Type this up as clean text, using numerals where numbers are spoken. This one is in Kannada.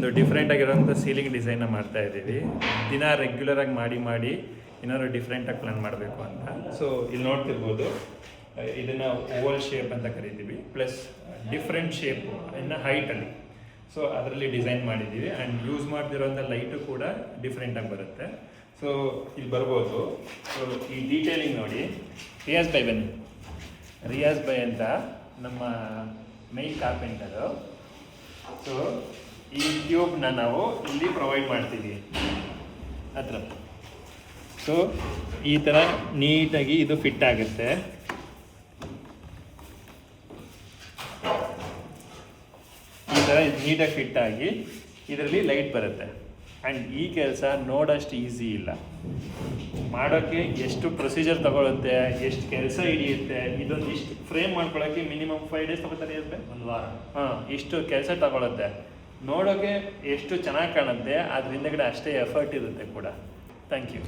ಒಂದು ಡಿಫ್ರೆಂಟ್ ಆಗಿರೋಂಥ ಸೀಲಿಂಗ್ ಡಿಸೈನ್ನ ಮಾಡ್ತಾ ಇದ್ದೀವಿ. ದಿನ ರೆಗ್ಯುಲರಾಗಿ ಮಾಡಿ ಏನಾದ್ರು ಡಿಫ್ರೆಂಟಾಗಿ ಪ್ಲಾನ್ ಮಾಡಬೇಕು ಅಂತ. ಸೊ ಇಲ್ಲಿ ನೋಡ್ತಿರ್ಬೋದು, ಇದನ್ನು ಓವಲ್ ಶೇಪ್ ಅಂತ ಕರಿತೀವಿ, ಪ್ಲಸ್ ಡಿಫ್ರೆಂಟ್ ಶೇಪು ಇನ್ನು ಹೈಟಲ್ಲಿ. ಸೊ ಅದರಲ್ಲಿ ಡಿಸೈನ್ ಮಾಡಿದ್ದೀವಿ ಆ್ಯಂಡ್ ಯೂಸ್ ಮಾಡ್ತಿರೋಂಥ ಲೈಟು ಕೂಡ ಡಿಫ್ರೆಂಟಾಗಿ ಬರುತ್ತೆ. ಸೊ ಇಲ್ಲಿ ಬರ್ಬೋದು. ಸೊ ಈ ಡೀಟೇಲಿಂಗ್ ನೋಡಿ, ರಿಯಾಜ್ ಬೈ ಬನ್ನಿ. ರಿಯಾಜ್ ಬೈ ಅಂತ ನಮ್ಮ ಮೈನ್ ಕಾರ್ಪೆಂಟರು. ಸೊ ಈ ಟ್ಯೂಬ್ನ ನಾವು ಇಲ್ಲಿ ಪ್ರೊವೈಡ್ ಮಾಡ್ತೀವಿ ಹತ್ರ. ಸೊ ಈ ಥರ ನೀಟಾಗಿ ಇದು ಫಿಟ್ ಆಗುತ್ತೆ. ಈ ಥರ ನೀಟಾಗಿ ಫಿಟ್ ಆಗಿ ಇದರಲ್ಲಿ ಲೈಟ್ ಬರುತ್ತೆ. ಆ್ಯಂಡ್ ಈ ಕೆಲಸ ನೋಡೋಷ್ಟು ಈಸಿ ಇಲ್ಲ, ಮಾಡೋಕ್ಕೆ ಎಷ್ಟು ಪ್ರೊಸೀಜರ್ ತಗೊಳುತ್ತೆ, ಎಷ್ಟು ಕೆಲಸ ಹಿಡಿಯುತ್ತೆ. ಇದೊಂದು ಇಷ್ಟು ಫ್ರೇಮ್ ಮಾಡ್ಕೊಳ್ಳೋಕ್ಕೆ ಮಿನಿಮಮ್ 5 days ತಗೋತಾರೆ ಇರುತ್ತೆ, 1 ವಾರ. ಇಷ್ಟು ಕೆಲಸ ತಗೊಳುತ್ತೆ. ನೋಡೋಕ್ಕೆ ಎಷ್ಟು ಚೆನ್ನಾಗಿ ಕಾಣುತ್ತೆ, ಅದ್ರ ಹಿಂದೆಗಡೆ ಅಷ್ಟೇ ಎಫರ್ಟ್ ಇರುತ್ತೆ ಕೂಡ. Thank you.